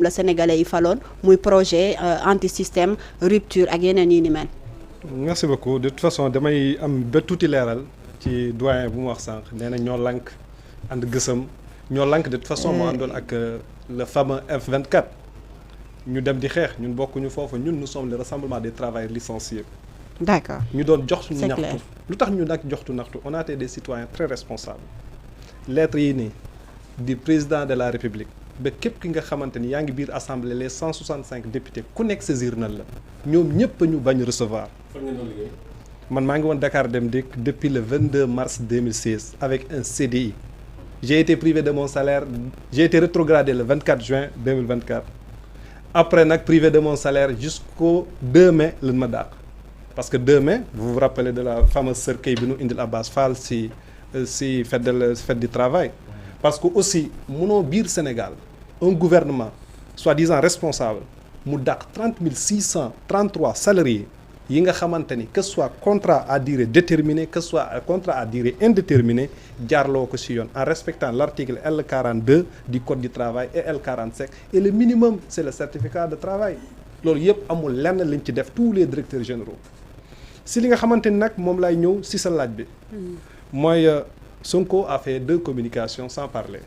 la sénégalais yi faloon muy projet anti système rupture ak yeneen yi ni mel. merci beaucoup de toute façon damay am ba tuuti leeral ci doyen bu mu wax sànq nee na ñoo lank ànd gësam ñoo lank de toute façon moo àndoon ak le fameux F24 ñu dem di xeex ñun bokkuñu foofu ñun nous sommes le rassemblement des travailleurs licenciés. d'accord ñu doon jox suñu c'est ñaxtu clair. lu tax ñu nag joxtu ñaxtu on a été des citoyens très responsables lettres yi nii du président de la république ba képp ki nga xamante ni yaa ngi biir assemblée les 165 députés ku nekk saisir na la ñoom ñëpp ñu bañ recevoir. fan ngeen doon liggéey. man maa ngi woon Dakar Dem Dikk depuis le 22 mars 2016 avec un CDI j'ai été privé de mon salaire j'ai été rétrogradé le 24 juin 2024 après nag privé de mon salaire jusqu'au 2 mai lañ ma dàq parce que 2 mai vous vous rappelez de la fameuse cercueil bi nu indil Abbas Fall si fête du travail parce que aussi mënoo biir Sénégal un gouvernement soi-disant responsable mu dàq 30 633 salariés yi nga xamante ni que ce soit contrat à durée déterminée que ce soit contrat à durée indéterminée jaarloo ko ci yoon en respectant l'article L42 du code du travail et L45 et le minimum c'est le certificat de travail loolu yëpp amul lenn liñ ci def tous les directeurs généraux si li nga xamante ni nag moom lay ñëw ci sa laaj bi mooy Sonko a fait 2 communications sans parler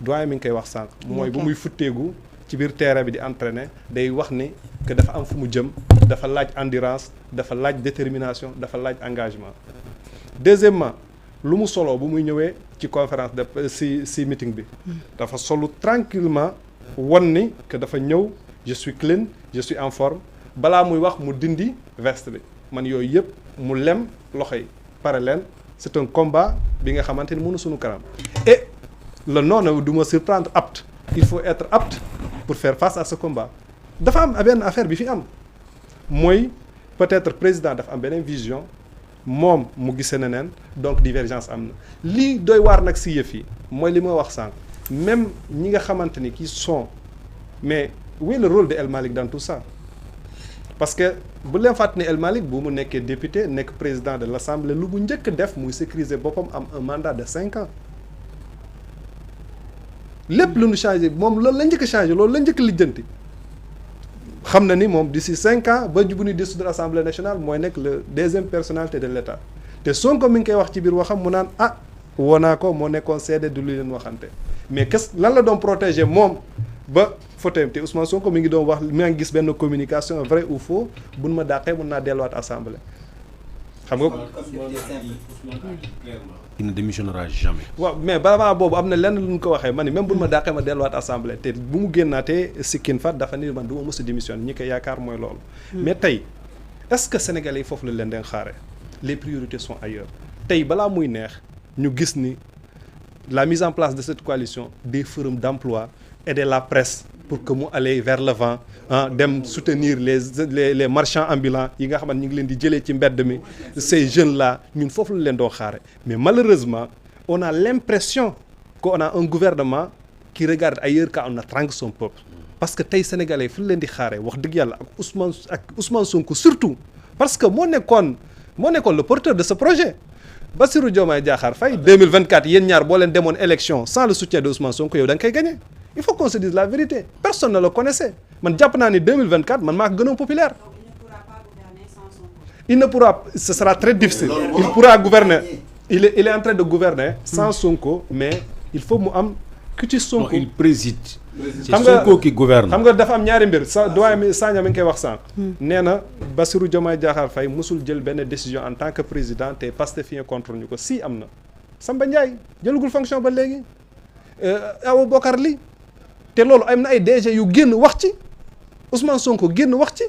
doyen mi ngi koy wax sànq mooy bu muy futteegu ci biir terrain bi di entraîner day wax ni que dafa am fu mu jëm dafa laaj endurance dafa laaj détermination dafa laaj engagement deuxièmement lu mu solo bu muy ñëwee ci conférence de ci meeting bi dafa solu tranquillement won ni que dafa ñëw je suis clean je suis en forme balaa muy wax mu dindi veste bi man yooyu yëpp mu lem loxo yi pare leen c'est un combat bi nga xamante ni mënu suñu kanam et le nom ne du ma surprendre apte il faut être apte pour faire face à ce combat dafa am benn affaire bi fi am mooy peut-être président dafa am beneen vision moom mu gisee neneen donc divergence am na lii doy waar nag si yëf yi mooy li ma wax sànq même ñi nga xamante ni qui sont mais où est le rôle de El Malick dans tout ça parce que bu leen fàttali ne El Malick bu mu nekkee député nekk président de l'Assemblée lu bu njëkk def muy sécuriser boppam am un mandat de 5 ans lépp lu ñu changé moom loolu la njëkk changé loolu la njëkk lijjanti xam na ni moom d'ici 5 ans ba bu ñu dissoudre Assemblée nationale mooy nekk le deuxième personnalité de l'État te Sonko mi ngi koy wax ci biir waxam mu naan woo naa ko moo nekkoon seede du lu leen waxante mais lan la doon protéger moom ba fauteuil te Ousmane Sonko mi ngi doon wax mi ngi gis benn communication vrai ou faux buñ ma dàqee mun naa delluwaat Assemblée xam nga. il ne démissionnera jamais. waaw mais balaa boobu am na lenn lu ñu ko waxee ma ni même bu ma dàqee ma delluwaat assemblée te bu mu génnaatee sikkin fa dafa ni man du ma mës a démissionner ñi ko yaakaar mooy loolu. mais tey est-ce que sénégalais yi foofu la leen den xaare les priorités sont ailleurs tey balaa muy neex ñu gis ni la mise en place de cette coalition des forums d'emploi aider la presse pour que mu aller vers l'avant dem soutenir les marchands ambulants yi nga xamante ñu ngi leen di jëlee ci mbedd mi ces jeunes là ñun foofu la leen doon xaare mais malheureusement on a l'impression qu'on a un gouvernement qui regarde ailleurs quand on étrangle son peuple parce que tey sénégalais fu leen di xaare wax dëgg yàlla ak Ousmane Sonko surtout parce que moo nekkoon le porteur de ce projet Bassirou Diomaye Diakhar Faye 2024 yéen ñaar boo leen demoon élection sans le soutien de Ousmane Sonko yow da nga koy gagner il faut qu'on se dise la vérité personne ne le connaissait man jàpp naa ni 2024 man maa ko gënoon populaire. il ne pourra ce sera très difficile. il pourra gouverner il est en train de gouverner sans Sonko mais il faut mu am cutis Sonko. non il préside. xam c'est Sonko qui gouverne. xam nga dafa am ñaari mbir sa doyen mi Sagna mi ngi koy wax sànq. nee na Bassirou Diomaye Diakhar Faye musul jël benn décision en tant que président te Pastefien contre ñu ko si am na. Samba Ndiaye jëlugul fonction ba léegi Awa Bokar Ly te loolu am na ay DG yu génn wax ci Ousmane Sonko génn wax ci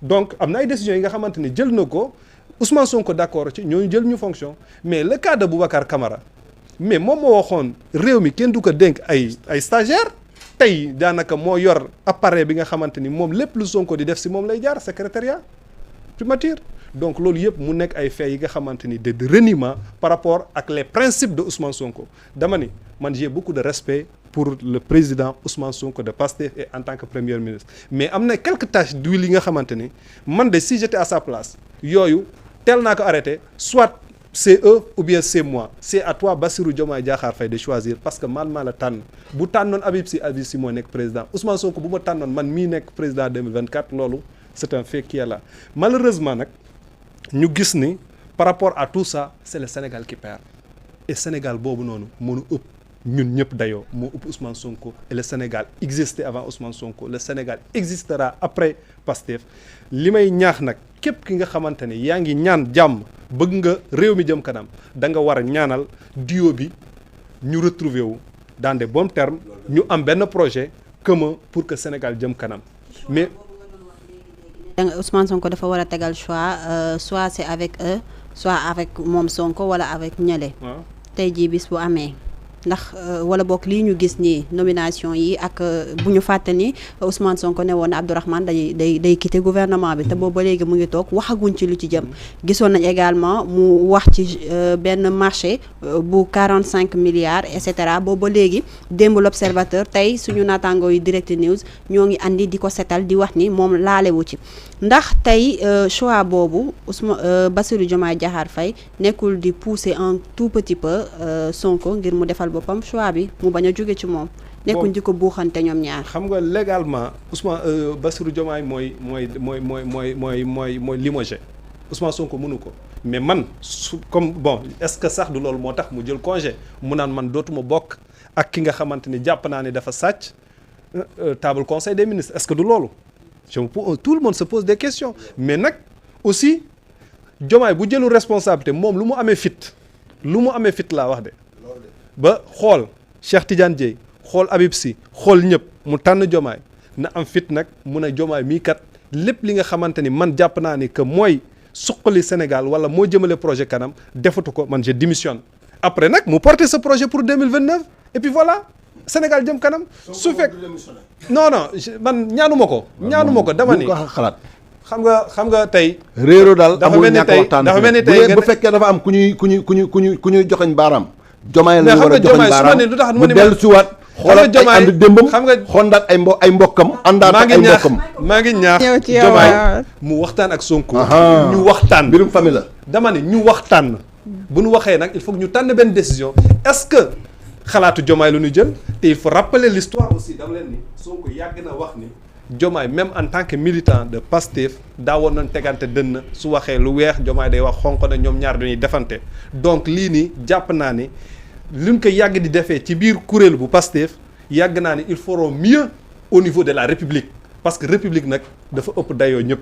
donc am na ay décisions yi nga xamante ni jël na ko Ousmane Sonko d'accord ci ñooñu jël ñu fonction mais le cas de Boubacar Camara mais moom moo waxoon réew mi kenn du ko dénk ay stagiaires tey daanaka moo yor appareil bi nga xamante ni moom lépp lu Sonko di def si moom lay jaar secrétariat primature donc loolu yëpp mu nekk ay faits yi nga xamante ni de reniement par rapport ak les principes de Ousmane Sonko dama ni man j'ai beaucoup de respect pour le président Ousmane Sonko de Pastef et en tant que premier ministre mais am na quelques tâches d'huile yi nga xamante ni man de si j'étais à sa place yooyu teel naa ko arrêté soit c'est eux ou bien c'est moi c'est à toi Bassirou Diomaye Diakhar Faye de choisir parce que man maa la tànn bu tànnoon Habib Sy moo nekk président Ousmane Sonko bu ma tànnoon man mii nekk président 2024 loolu c'est un fait qui est là malheureusement nag ñu gis ni par rapport à tout ça c'est le Sénégal qui perd et Sénégal boobu noonu mënu ëpp ñun ñëpp dayoo moo ëpp Ousmane Sonko et le Sénégal existait avant Ousmane Sonko le Sénégal existera après Pastef li may ñaax nag képp ki nga xamante ne yaa ngi ñaan jàmm bëgg nga réew mi jëm kanam da nga war a ñaanal duo bi ñu retrouver wu dans de bons termes ñu am benn projet commun pour que Sénégal jëm kanam mais Ousmane Sonko dafa war a tegal choix soit c'est avec eux soit avec moom Sonko wala avec ñële tey jii bis bu amee ndax wala bokk lii ñu gis nii nomination yi ak bu ñu fàtte ni Ousmane Sonko ne woon Abdourahmane day quitter gouvernement bi te boobu ba léegi mu ngi toog waxaguñ ci lu ci jëm gisoon nañ également mu wax ci benn marché bu 45 milliards et cetera boobu ba léegi démb l'Observateur tey suñu naataangoo yi Direct News ñoo ngi andi di ko setal di wax ni moom laalewu ci ndax tey choix boobu Bassirou Diomaye Diakhar Faye nekkul di pousser un tout petit peu Sonko ngir mu defal boppam choix bi mu bañ a jóge ci moom nekkuñ di ko buuxante ñoom ñaar xam nga légalement Ousmane Bassirou Diomaye mooy limogé Ousmane Sonko mënu ko mais man comme bon est-ce que sax du loolu moo tax mu jël congé mu naan man dootuma bokk ak ki nga xamante ni jàpp naa ne dafa sàcc table conseil des ministres est-ce que du loolu tout le monde se pose des questions mais nag aussi Diomaye bu jëlul responsabilité moom lu mu amee fit laa wax de ba xool Cheikh Tidiane Dièye xool Habib Sy xool ñëpp mu tànn Diomaye na am fit nag mun a Diomaye mii kat lépp li nga xamante ni man jàpp naa ni que mooy suqali Sénégal wala moo jëmale projet kanam defatu ko man je démissionne après nag mu porter ce projet pour 2029 et puis voilà Sénégal jëm kanam su fekk non man ñaanuma ko dama ni xalaat xam nga tey réero daal amul ñàkk waxtaan dafa mel ni tey bu fekkee dafa am ku ñuy joxañ baaraam Diomaye la ñu war a joxañ baaraam mu dellu si waat xoolaat ay ànd démbam xondaat ay mbokkam àndaat ak ay mbokkam maa ngi ñaax Diomaye mu waxtaan ak Sonko ñu waxtaan mbirum famille la dama ne ñu waxtaan bu ñu waxee nag il faut que ñu tànn benn décision est-ce que xalaatu Diomaye lu ñu jël te il faut rappeler l'histoire aussi dama leen ni Sonko yàgg na wax ni Diomaye même en tant que militant de Pastef daawoon nañ tegante dënn su waxee lu weex Diomaye day wax xonq na ñoom ñaar dañuy defante donc lii nii jàpp naa ni luñ ko yàgg di defee ci biir kuréel bu Pastef yàgg naa ni il feront mieux au niveau de la République parce que République nag dafa ëpp dayoo ñëpp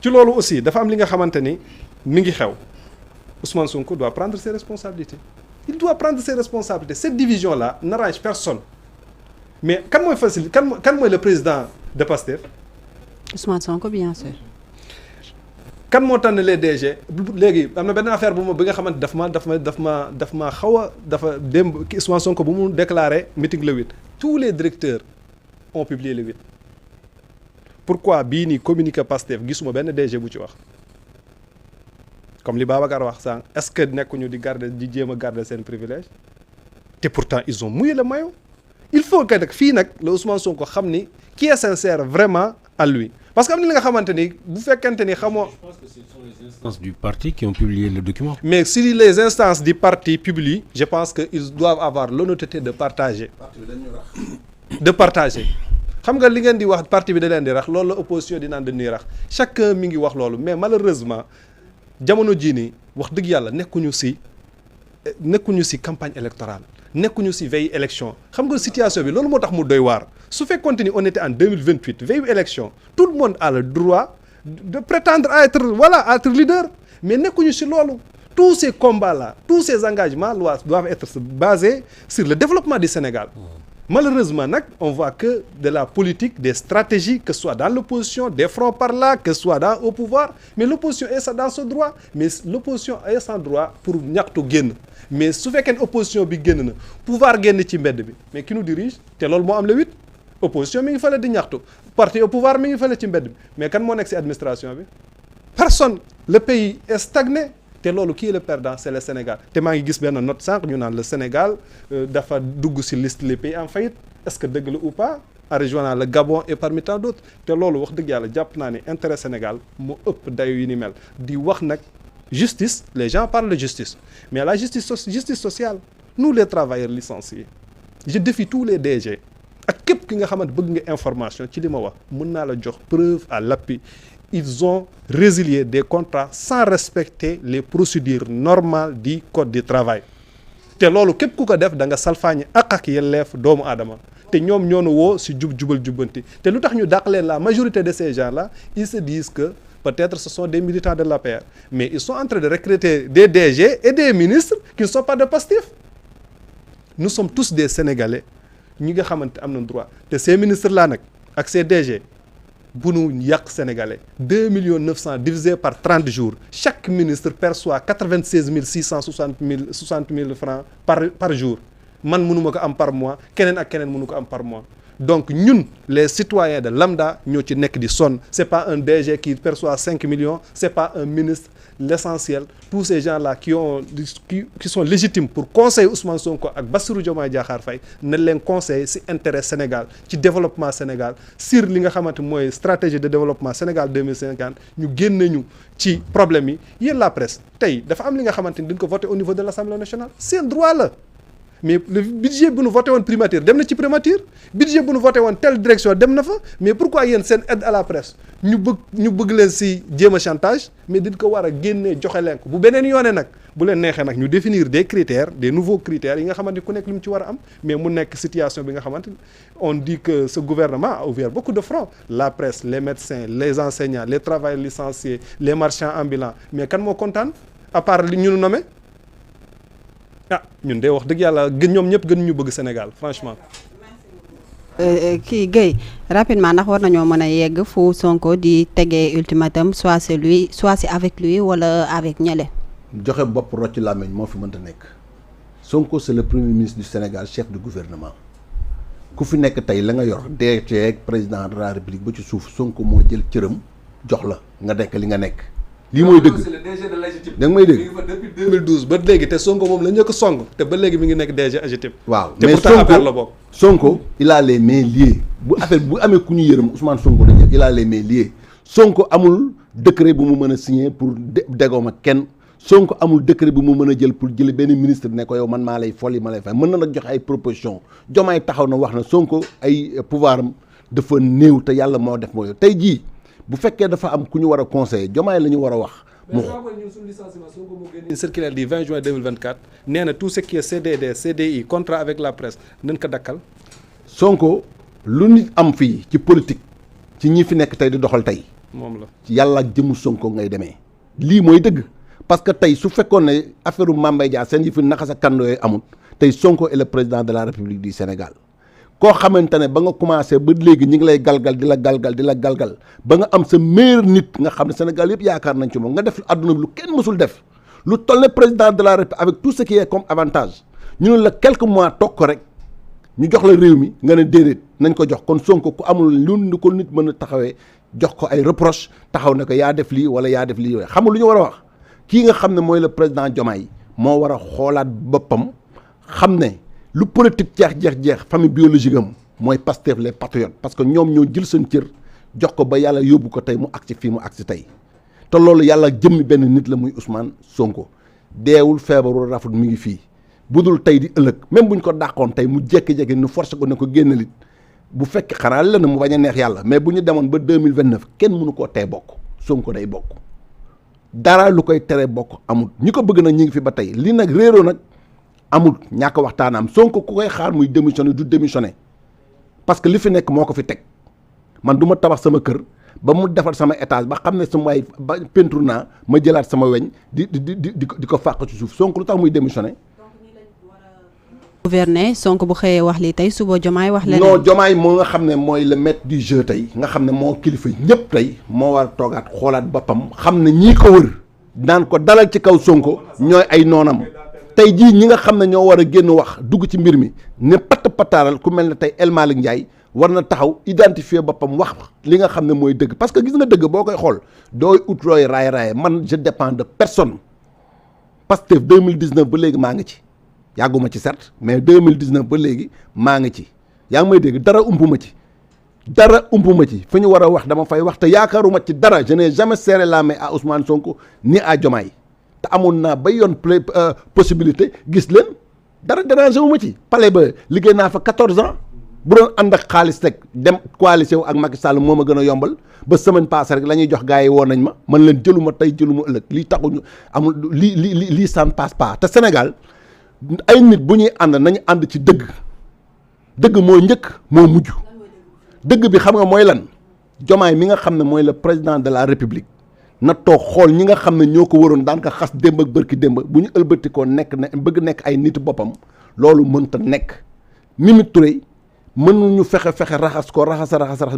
ci loolu aussi dafa am li nga xamante ni mi ngi xew Ousmane Sonko doit prendre ses responsabilités il doit prendre ses responsabilités cette division là n'arrange personne mais kan mooy facile kan mooy le président de Pastef Ousmane Sonko bien sûr. kan moo tànn les DG léegi am na benn affaire bi nga xamante daf ma xaw a dafa démb Ousmane Sonko bu mu déclaré meeting le 8 tous les directeurs ont publié le 8 pourquoi bii nii communiqué Pastef gisuma benn DG bu ci wax comme li Babacar wax sànq est-ce que nekkuñu di jéem a garder seen privilège te pourtant ils ont mouillé le maillot il faut que nag fii nag la Ousmane Sonko xam ni qui est sincère vraiment à lui parce que am na li nga xamante ni bu fekkente ni xamoo. Je pense que ce sont les instances du parti qui ont publié le document. Mais si les instances du parti publient je pense que ils doivent avoir l'honnêteté de partager. Xam nga li ngeen di wax parti bi da leen di rax loolu la opposition di naan dañuy rax chacun mi ngi wax loolu mais malheureusement jamono jii nii wax dëgg yàlla nekkuñu ci campagne électorale nekkuñu ci veille élection xam nga situation bi loolu moo tax mu doy waar su fekkoon ni on était en 2028 veille élection tout le monde a le droit de prétendre à être leader mais nekkuñu ci loolu tous ces combats là tous ces engagements doivent être basés sur le développement du Sénégal. Malheureusement nag on voit que de la politique des stratégies que ce soit dans l'opposition des fronts par là que ce soit au pouvoir mais l'opposition est dans ce droit mais l'opposition est sans droit pour ñaxtu génn mais su fekkee ne opposition bi génn na pouvoir génn ci mbedd bi mais qui nous dirige te loolu moo am le 8 opposition mi ngi fële di ñaxtu parti au pouvoir mi ngi fële ci mbedd bi mais kan moo nekk ci administration bi personne le pays est stagné te loolu kii le perdant c'est le Sénégal te maa ngi gis benn note sànq ñu naan le Sénégal dafa dugg ci liste les pays en faillite est-ce que dëgg la ou pas en rejoignant le Gabon et parmi tant d'autres te loolu wax dëgg yàlla jàpp naa ne intérêt Sénégal moo ëpp dayo yi ni mel di wax nag justice, les gens parlent de justice. Mais la justice sociale, nous les travailleurs licenciés, je défie tous les DG. ak képp ki nga xamante bëgg nga information ci li ma wax mën naa la jox preuve à l'appui. Ils ont résilié des contrats sans respecter les procédures normales du code du travail te loolu képp ku ko def da nga salfaañi ak yelleef doomu aadama te ñoom ñoo nu woo si jubal jubbanti te lu tax ñu dàq leen la majorité de ces gens là ils se disent que peut-être ce sont des militants de l'APR mais ils sont en train de recruter des DG et des ministres qui ne sont pas de Pastef. Nous sommes tous des Sénégalais ñi nga xamante am na droit te ces ministres là nag ak ces DG bu nu yàq sénégalais 2 900 000 divisé par 30 jours chaque ministre perçoit 96 660 000 francs par jour man mënuma ko am par mois keneen ak keneen mënu ko am par mois. Donc ñun les citoyens de lambda ñoo ci nekk di sonn c'est pas un DG qui perçoit 5 millions c'est pas un ministre. L'essentiel tous ces gens-là qui sont légitimes pour conseiller Ousmane Sonko ak Bassirou Diomaye Diakhar Faye ne leen conseiller ci intérêt Sénégal ci développement Sénégal sur li nga xamante mooy stratégie de développement Sénégal 2050 ñu génne ñu ci problème yi yéen la presse tey dafa am li nga xamante ni dañ ko voté au niveau de l'Assemblée nationale seen droit la mais le budget bu nu voté woon primature dem na ci primature budget bu nu voté woon telle direction dem na fa mais pourquoi yéen seen aide à la presse ñu bëgg leen ci jéem a chantage mais dañ ko war a génnee joxe leen ko bu beneen yoone nag bu leen neexee nag ñu définir des critères des nouveaux critères yi nga xamante ni ku nekk li mu ci war a am mais mu nekk situation bi nga xamante on dit que ce gouvernement a ouvert beaucoup de fronts la presse les médecins les enseignants les travailleurs licenciés les marchands ambulants mais kan moo kontaan à part li ñu nommé ah ñun de wax dëgg yàlla ñoom ñëpp gën ñu bëgg Sénégal franchement. kii Guèye rapidement ndax war nañoo mën a yegg fu Sonko di tegee ultimatum soit c'est lui soit c'est avec lui wala avec ñële. joxe bopp rocc làmmiñ moo fi mënta nekk Sonko c'est le premier ministre du Sénégal chef du gouvernement ku fi nekk tey la nga yor DG président de la République ba ci suuf Sonko moo jël cëram jox la nga nekk li nga nekk. lii mooy dëgg c'est le DG de l'AGETIP. da nga may dégg mi ngi fa depuis 2012 ba léegi te Sonko moom la ñu ko song te ba léegi mi ngi nekk DG AGETIP. waaw te mais pourtant affaire la bokk. Sonko il a les mains liées bu affaire bu amee ku ñu yërëm Ousmane Sonko dañuy il a les mains liées Sonko amul décret bu mu mën a signer pour dégoom ak kenn Sonko amul décret bu mu mën a jël pour jëli benn ministre ne ko yow man maa lay folli ma lay fay mën na nag joxe ay proposition Diomaye taxaw na wax na Sonko ay pouvoir am dafa néew te yàlla moo def mooy tey jii bu fekkee dafa am ku ñu war a conseiller Diomaye la ñu war a wax. mais ñun suñu licenciement Sonko moo génne une circulaire du 20 juin 2024 nee na tout ce qui est CDD CDI contrat avec la presse nañ ko dakkal. Sonko lu nit am fii ci politique ci ñi fi nekk tey di doxal tey. moom la yàlla ak jëmu Sonko ngay demee. lii mooy dëgg parce que tey su fekkoon ne affaire Mame Mbaye Niang seen yi fi naxa sa kàndoo yooyu amul tey Sonko est le président de la République du Sénégal. koo xamante ne ba nga commencé ba léegi ñi ngi lay galgal di la galgal ba nga am sa meilleur nit nga xam ne Sénégal yëpp yaakaar nañ ci moom nga def àdduna bi lu kenn mësul def lu toll ne président de la République avec tout ce qui est comme avantage ñu ne la quelques mois toog ko rek ñu jox la réew mi nga ne déedéet nañ ko jox kon Sonko ku amul lu ko nit mën a taxawee jox ko ay reproche taxaw ne ko yaa def lii wala yaa def lii yooyu xam nga lu ñu war a wax kii nga xam ne mooy le président Diomaye moo war a xoolaat boppam xam ne lu politique jeex famille biologique am mooy Pastef les patriotes parce que ñoom ñoo jël seen cër jox ko ba yàlla yóbbu ko tey mu agsi fii mu agsi tey te loolu yàlla jëmmi benn nit la muy Ousmane Sonko deewul feebaru rafut mi ngi fii budul tey di ëllëg même buñ ko dàqoon tey mu jékki-jékki nu forcé ko ne ko génnalit bu fekk xanaa la na mu bañ a neex yàlla mais bu ñu demoon ba 2029 kenn mënu koo tee bokk Sonko day bokk dara lu koy tere bokk amul ñi ko bëgg nag ñi ngi fi ba tey lii nag réeroo nag amul ñàkk waxtaanam Sonko ku koy xaar muy démissionné du démissionné parce que li fi nekk moo ko fi teg man du ma tabax sama kër ba mu defar sama étage ba xam ne sama waay ba peinture naa ma jëlaat sama weñ di ko fàq ci suuf Sonko lu tax muy démissionné. gouverner Sonko bu xëyee wax lii tey suba Diomaye wax leneen. non Diomaye moo nga xam ne mooy le maître du jeu tey nga xam ne moo kilifa ñëpp tey moo war a toogaat xoolaat boppam xam ne ñii ko wër naan ko dalal ci kaw Sonko ñooy ay noonam. tey jii ñi nga xam ne ñoo war a génn wax dugg ci mbir mi ne pataaral ku mel ne tey El Malick Ndiaye war na taxaw identifier boppam wax li nga xam ne mooy dëgg parce que gis nga dëgg boo koy xool dooy ut looy raay man je dépends de personne Pastef 2019 ba léegi maa ngi ci yàgguma ci certes mais 2019 ba léegi maa ngi ci yaa ngi may dégg dara umpuma ci fi ñu war a wax dama fay wax te yaakaaruma ci dara je n'ai jamais serré la main à Ousmane Sonko ni à Diomaye te amoon naa ba yoon possibilité gis leen dara dérangé wu ma ci palais ba liggéey naa fa 14 ans bu doon ànd ak xaalis rek dem coalition ak Macky Sall moo ma gën a yombal ba semaine passée rek la ñuy jox gars yi woon nañ ma man leen jëluma tey jëluma ëllëg lii taxuñu amul lii ça ne passe pas te Sénégal ay nit bu ñuy ànd nañu ànd ci dëgg moo njëkk moo mujj dëgg bi xam nga mooy lan Diomaye mi nga xam ne mooy le président de la République na toog xool ñi nga xam ne ñoo ko waroon daan ko xas démb ak bërki démb bu ñu ëlbatikoo nekk ne bëgg nekk ay nit boppam loolu mënta nekk Mimi Touré mënuñu fexe raxas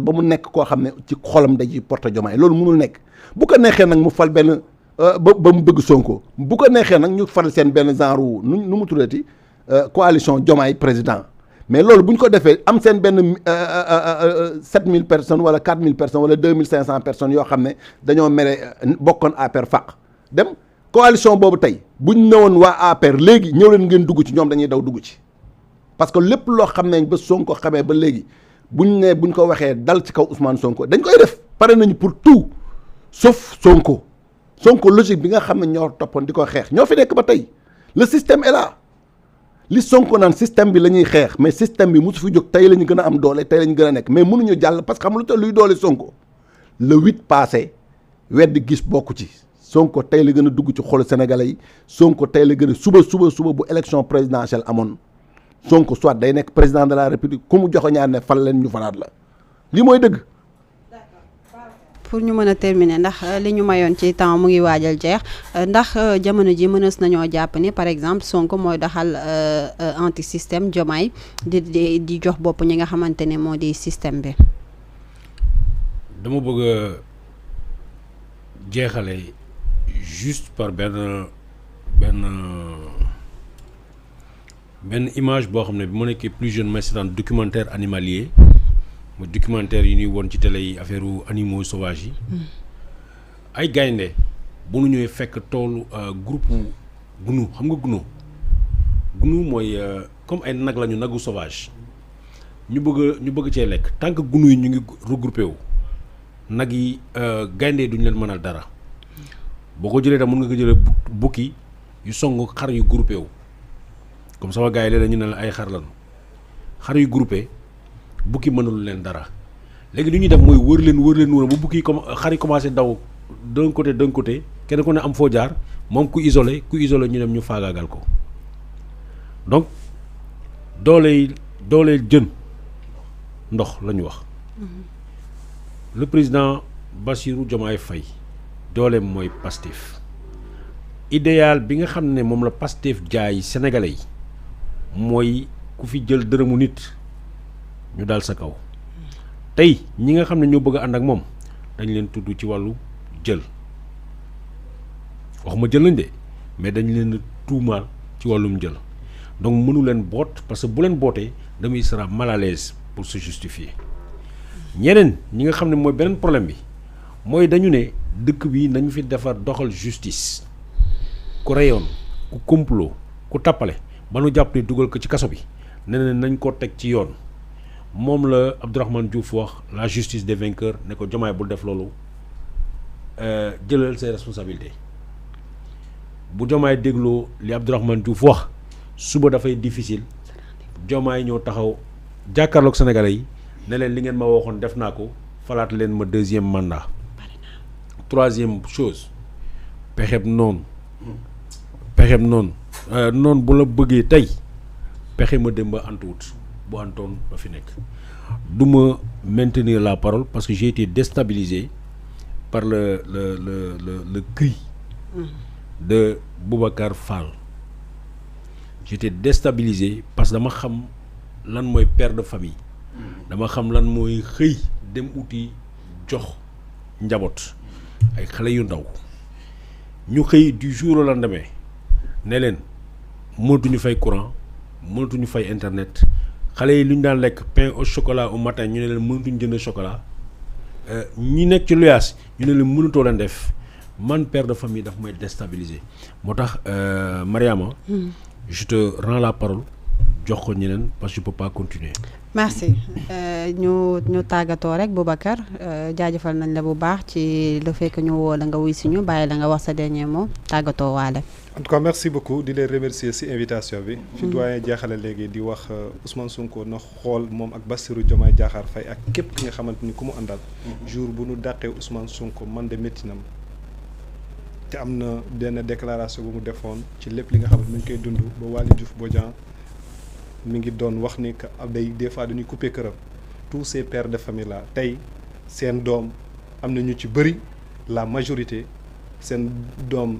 ba mu nekk koo xam ne ci xolam dañuy porte Diomaye loolu mënul nekk bu ko neexee nag mu fal benn ba mu bëgg Sonko bu ko neexee nag ñu fal seen benn genre nu mu tuddati coalition Diomaye président mais loolu bu ñu ko defee am seen benn 7000 personnes wala 4000 personnes wala 2500 personnes yoo xam ne dañoo mere bokkoon APR fàq dem coalition boobu tey bu ñu newoon waa APR léegi ñëw leen ngeen dugg ci ñoom dañuy daw dugg ci parce que lépp loo xam ne ba Sonko xamee ba léegi buñ ko waxee dal ci kaw Ousmane Sonko dañ koy def pare nañu pour tout sauf Sonko logique bi nga xam ne ñoo toppoon di ko xeex ñoo fi nekk ba tey le système est là li Sonko naan système bi la ñuy xeex mais système bi mosu fi jóg tey la ñu gën a am doole tey la ñu gën a nekk mais mënuñu jàll parce que xam lu tax luy doole Sonko le 8 passé weddi gis bokku ci Sonko tey la gën a dugg ci xolu Sénégalais yi Sonko tey la gën a suba bu élection présidentielle amoon Sonko soit day nekk président de la République ku mu joxe ñaar ne fal leen ñu falaat la lii mooy dëgg. pour ñu mën a terminer ndax li ñu mayoon ci temps mu ngi waajal jeex ndax jamono ji mënees nañoo jàpp ni par exemple Sonko mooy doxal anti système Diomaye di jox bopp ñi nga xamante ne moo di système bi. dama bëgg a jeexale juste par benn image boo xam ne bi ma nekkee plus jeune ma seetaan documentaire animalier. mu documentaire yi ñuy woon ci télé yi affaire animaux sauvages yi ay gaynde bu nu ñëwee fekk toolu groupe gnu xam nga gnu mooy comme ay nag lañu nagu sauvage ñu bëgg cee lekk tant que gnu yi ñu ngi regroupé wu nag yi gaynde duñu leen mënal dara boo ko jëlee tam mën nga ko jëlee bukki yu song xar yu groupé wu comme sama gars yi léeg-léeg ñu ne la ay xar lañu xar yu groupé bukki mënul leen dara léegi li ñuy def mooy wër leen ba bukki comme xar yi commencé daw d'un côté kenn ku ne am foo jaar moom ku isolé ñu dem ñu faagaagal ko donc dooley jën ndox la ñu wax. Le président Bassirou Diomaye Faye dooleem mooy Pastef idéal bi nga xam ne moom la Pastef jaay sénégalais yi mooy ku fi jël dërëmu nit ñu dal sa kaw tey ñi nga xam ne ñoo bëgg a ànd ak moom dañ leen tudd ci wàllu jël waxuma jël nañ de mais dañ leen tuumaal ci wàllum jël donc mënu leen boot parce que bu leen bootee damay sera mal à l'aise pour se justifier ñeneen ñi nga xam ne mooy beneen problème bi mooy dañu ne dëkk bi nañu fi defar doxal justice ku reyoon ku complot ku tappale ba nu jàpp ne dugal ko ci kaso bi nee na nañ ko teg ci yoon moom la Abdourahmane Diouf wax la justice des vainqueurs ne ko Diomaye bul def loolu jëlal ses responsabilités bu Diomaye dégloo li Abdourahmane Diouf wax suba dafay difficile Diomaye ñëw taxaw jàkkaarloog Sénégalais yi ne leen li ngeen ma waxoon def naa ko falaat leen ma deuxième mandat. Troisième chose pexeb noonu noonu bu la bëggee tey pexe ma dem ba antuwut bu antoon ba fi nekk du ma maintenir la parole parce que j'ai été déstabilisé par le cri de Boubacar Fall. J'étais déstabilisé parce que dama xam lan mooy père de famille dama xam lan mooy xëy dem uti jox njaboot ay xale yu ndaw ñu xëy du jour au lendemain ne leen mënatuñu fay courant mënatuñu fay internet xale yi lu ñu daan lekk pain au chocolat au matin ñu ne leen mënatuñu jënd chocolat ñi nekk ci luyaas ñu ne leen mënatoo leen def man père de famille daf may déstabiliser moo tax Mariama je te rends la parole jox ko ñeneen parce que je peux pas continuer. merci ñu tàggatoo rek Boubacar jaajëfal nañ la bu baax ci le fait que ñu woo la nga wuy si ñu bàyyi la nga wax sa dernier mot tàggatoo waale. en tout cas merci beaucoup di leen remercier ci invitation bi. fi doyen jeexale léegi di wax Ousmane Sonko na xool moom ak Bassirou Diomaye Diakhar Faye ak képp ki nga xamante ni ku mu àndal. jour bu nu dàqee Ousmane Sonko man de métti na ma te am na benn déclaration bu mu defoon ci lépp li nga xamante ni ñu koy dund ba Waly Diouf Bodian mi ngi doon wax ni que day des fois dañuy couper këram tous ces pères de famille là tey seen doom am na ñu ci bëri la majorité seen doom